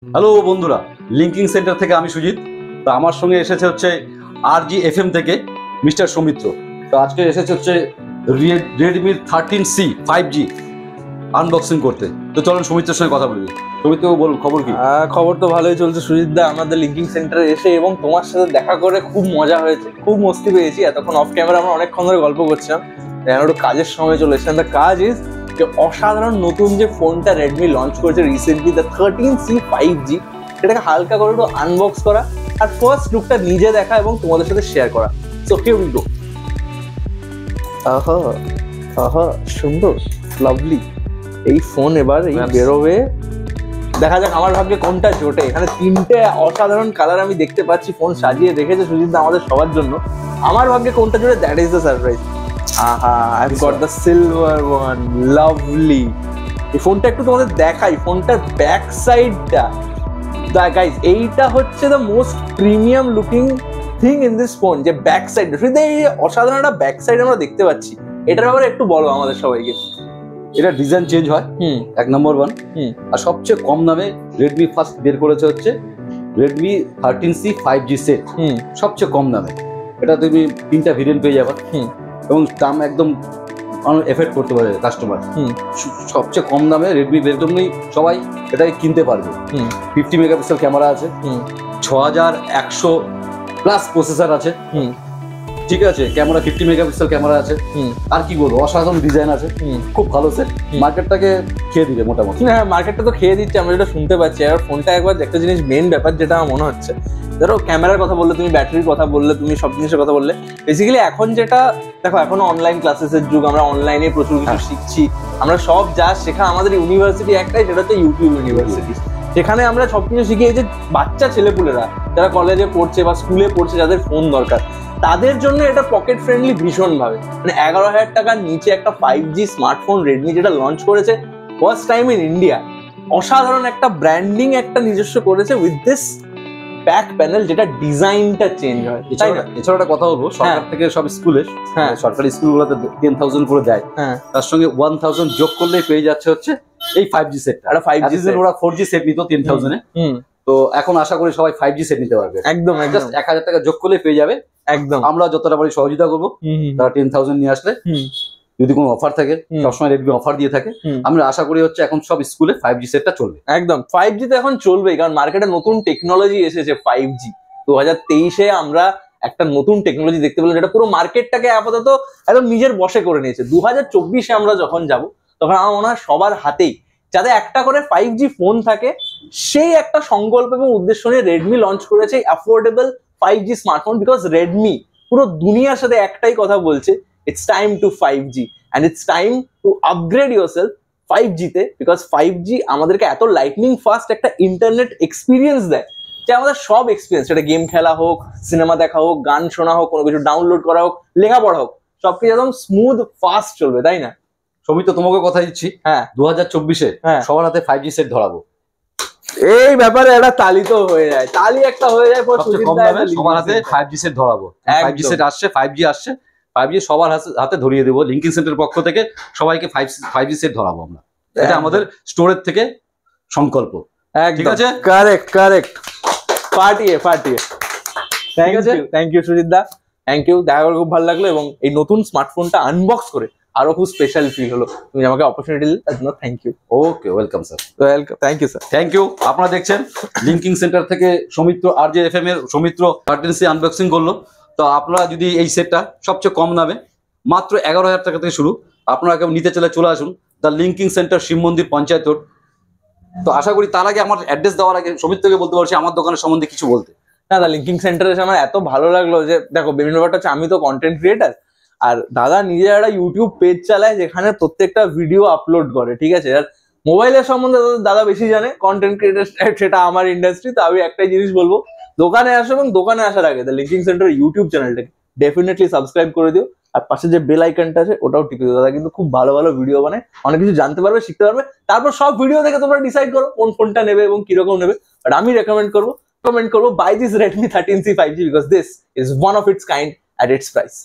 Hello বন্ধুরা, linking centre থেকে আমি সুজিত। তো আমার সঙ্গে এসেছে হচ্ছে RGFM থেকে মিস্টার সৌমিত্র। তো আজকে এসেছে হচ্ছে রেডমি 13C 5G আনবক্সিং করতে। তো চলুন সৌমিত্রের সঙ্গে কথা বলি। সৌমিত্র বলুন, খবর কি? খবর তো ভালোই চলছে সুজিত দা, আমাদের লিঙ্কিং সেন্টারে এসে এবং তোমার সাথে দেখা করে খুব মজা হয়েছে, খুব মস্তি পেয়েছি। এতক্ষণ অফ ক্যামেরা আমরা অনেকক্ষণ ধরে গল্প করছিলাম, এখন একটু কাজের সময় চলে এসেছে। দ্য কাজ ইজ যে অসাধারণ নতুন যে ফোনটা রেডমি লঞ্চ করেছে রিসেন্টলি, দ্য 13C 5G, সেটাকে হালকা করে একটু আনবক্স করা আর ফার্স্ট লুকটা নিজে দেখা এবং তোমাদের সাথে শেয়ার করা। So here we go. আহা আহা, সুন্দর, লাভলি এই ফোন এবার এই বেরোবে। দেখা যাক আমার ভাগ্যে কোনটা জোটে। এখানে তিনটে অসাধারণ কালার আমি দেখতে পাচ্ছি, ফোন সাজিয়ে রেখেছে সুজিত দা আমাদের সবার জন্য। আমার ভাগ্যে কোনটা জোটে, দ্যাট ইজ দ্য সারপ্রাইজ। আহা, I have got the silver one, lovely. এই ফোনটা একটু তোমাদের দেখাই, ফোনটার ব্যাক সাইডটা গাইজ, এইটা হচ্ছে the most premium looking thing in this phone, যে ব্যাক সাইড। এই অসাধারণ একটা ব্যাক সাইড আমরা দেখতে পাচ্ছি, এটার ব্যাপারে একটু বলো আমাদের সবাইকে। এটা ডিজাইন চেঞ্জ হয়, এক নম্বর ওয়ান। আর সবচেয়ে কম দামে রেডমি ফার্স্ট বের করেছে হচ্ছে রেডমি 13C 5G সেট, সবচেয়ে কম দামে। এটা তুমি তিনটা ভেরিয়েন্ট পেয়ে যাবে এবং দাম একদম এফেক্ট করতে পারে কাস্টমার। সবচেয়ে কম দামে রেডমি বের জন্যই সবাই এটাকে কিনতে পারবে। 50 মেগাপিক্সেল ক্যামেরা আছে, 6100 প্লাস প্রসেসর আছে, ঠিক আছে। ক্যামেরা 50 মেগাপিক্সেল ক্যামেরা আছে। আর কি বলবো, অসাধারণ ডিজাইন আছে, খুব ভালো সেট। মার্কেটটাকে খেয়ে দিবে মোটামুটি। হ্যাঁ, মার্কেটটা তো খেয়ে দিচ্ছে, আমরা যেটা শুনতে পাচ্ছি। আর ফোনটা একবার একটা জিনিস মেন ব্যাপার যেটা আমার মনে হচ্ছে, ধরো ক্যামেরার কথা বললে তুমি, ব্যাটারির কথা বললে তুমি, সব জিনিসের কথা বললে, বেসিক্যালি এখন যেটা দেখো, এখনো অনলাইন ক্লাসেসের যুগ, আমরা অনলাইনে প্রচুর কিছু শিখছি। আমরা সব যা শেখা, আমাদের ইউনিভার্সিটি একটাই, যেটা হচ্ছে ইউটিউব ইউনিভার্সিটি। সেখানে আমরা সবকিছু শিখি। এই যে বাচ্চা ছেলেপুলেরা যারা কলেজে পড়ছে বা স্কুলে পড়ছে, যাদের ফোন দরকার, তাদের জন্য এটা পকেট ফ্রেন্ডলি ভীষণ ভাবে। মানে 11,000 টাকার নিচে একটা 5G স্মার্টফোন রেডমি যেটা লঞ্চ করেছে ফার্স্ট টাইম ইন ইন্ডিয়া, অসাধারণ একটা ব্র্যান্ডিং একটা নিজস্ব করেছে উইথ দিস ব্যাক প্যানেল, যেটা ডিজাইনটা চেঞ্জ হয়। এছাড়া একটা কথা বলবো, সরকার থেকে সব স্কুলে, সরকারি স্কুলগুলোতে 10,000 করে দেয়, তার সঙ্গে 1,000 যোগ করলেই পেয়ে যাচ্ছে হচ্ছে এই 5G সেট। একটা 5G সেট, ওরা 4G সেট নিত 10,000 এ, তো এখন আশা করি সবাই 5G সেট নিতে পারবে। একদম, জাস্ট 1,000 টাকা যোগ করলেই পেয়ে যাবে। একদম, আমরা যতটা পারি সহযোগিতা করবো। তারা 10,000 নিয়ে আসলে, যদি কোনো অফার থাকে, সবসময় রেডমি অফার দিয়ে থাকে, আমরা আশা করি হচ্ছে এখন সব স্কুলে 5G সেটটা চলবে। একদম, 5G তো এখন চলবেই, কারণ মার্কেটে নতুন টেকনোলজি এসেছে 5G। 2023-এ আমরা একটা নতুন টেকনোলজি দেখতে পেলাম, যেটা পুরো মার্কেটটাকে আপাতত একদম নিজের বশে করে নিয়েছে। 2024-এ আমরা যখন যাব, তখন আমার মনে হয় সবার হাতেই যাতে একটা করে 5G ফোন থাকে, সেই একটা সংকল্প এবং উদ্দেশ্য নিয়ে রেডমি লঞ্চ করেছে affordable 5G smartphone. Because Redmi পুরো দুনিয়ার সাথে একটাই কথা বলছে, it's time to 5G and it's time to upgrade yourself 5G তে। বিকজ 5G আমাদেরকে এত লাইটনিং ফাস্ট একটা ইন্টারনেট এক্সপিরিয়েন্স দেয়, যে আমাদের সব এক্সপিরিয়েন্স, সেটা গেম খেলা হোক, সিনেমা দেখা হোক, গান শোনা হোক, কোনো কিছু ডাউনলোড করা হোক, লেখাপড়া হোক, সবকিছু একদম স্মুথ ফাস্ট চলবে, তাই না? সৌমিত্র, তোমাকে কথা দিচ্ছি, 2024-এ সবার হাতে 5G সেট ধরাবো। এই ব্যাপারে একটা তালি তো হয়ে যায়, তালি একটা হয়ে যায়, সবার হাতে 5G সেট ধরাবো। 5G সেট আসছে, 5G আসছে, 5G সবার হাতে ধরিয়ে দেবো। লিঙ্কিং সেন্টারের পক্ষ থেকে সবাইকে 5G সেট ধরাবো আমরা। এটা আমাদের স্টোরের থেকে সংকল্প। ঠিক আছে, কারেক্ট। পার্টিয়ে থ্যাংক ইউ সুজিত দা, থ্যাংক ইউ। দেখা করে খুব ভালো লাগলো, এবং এই নতুন স্মার্টফোনটা আনবক্স করে আরো খুব স্পেশাল ফিল হলো। তুমি আমাকে অপরচুনিটি দিলে, তার জন্য thank you. Okay, welcome sir. Welcome, thank you sir. Thank you. আপনারা দেখছেন লিঙ্কিং সেন্টার থেকে সৌমিত্র, RGFM এর সৌমিত্র 13C আনবক্সিং করলো। তো আপনারা যদি এই সেটটা সবচেয়ে কম দামে, মাত্র 11,000 টাকা থেকে শুরু, আপনারা কেউ নিতে চলে আসুন দ্য লিঙ্কিং সেন্টার, শিব মন্দির, পঞ্চায়েত রোড। তো আশা করি তার আগে, আমার অ্যাড্রেস দেওয়ার আগে, সৌমিত্রকে বলতে পারছি আমার দোকানের সম্বন্ধে কিছু বলতে। না, দা লিঙ্কিং সেন্টারে এসে আমার এত ভালো লাগলো যে, দেখো বিভিন্ন ব্যাপারটা হচ্ছে, আমি তো কন্টেন্ট ক্রিয়েটার, আর দাদা নিজে একটা ইউটিউব পেজ চালায়, যেখানে প্রত্যেকটা ভিডিও আপলোড করে, ঠিক আছে। আর মোবাইলের সম্বন্ধে দাদা বেশি জানে, কন্টেন্ট ক্রিয়েটার সেটা আমার ইন্ডাস্ট্রি। তো আমি একটাই জিনিস বলবো, দোকানে আসো, এবং দোকানে আসার আগে দ্য লিঙ্কিং সেন্টার ইউটিউব চ্যানেলটাকে ডেফিনেটলি সাবস্ক্রাইব করে দিও, আর পাশে যে বেল আইকনটা আছে ওটাও টিপে দিও। দাদা কিন্তু খুব ভালো ভালো ভিডিও বানায়, অনেক কিছু জানতে পারবে, শিখতে পারবে। তারপর সব ভিডিও দেখে তোমরা ডিসাইড করো কোন ফোনটা নেবে এবং কিরকম নেবে। বাট আমি রেকমেন্ড করবো buy this Redmi 13C 5G, because this is one of its kind at its price.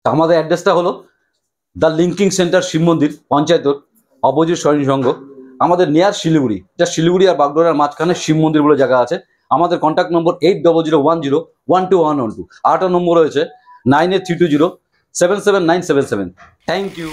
আমাদের অ্যাড্রেসটা হলো দ্য লিঙ্কিং সেন্টার, শিব মন্দির, পঞ্চায়েত রোড, অপোজিট স্বয়ং সংঘ। আমাদের নিয়ার শিলিগুড়ি, যা শিলিগুড়ি আর বাগডোগরার মাঝখানে শিব মন্দির বলে জায়গা আছে। আমাদের কন্ট্যাক্ট নম্বর 8001012112। আরেকটা নম্বর রয়েছে 9832077977। Thank you.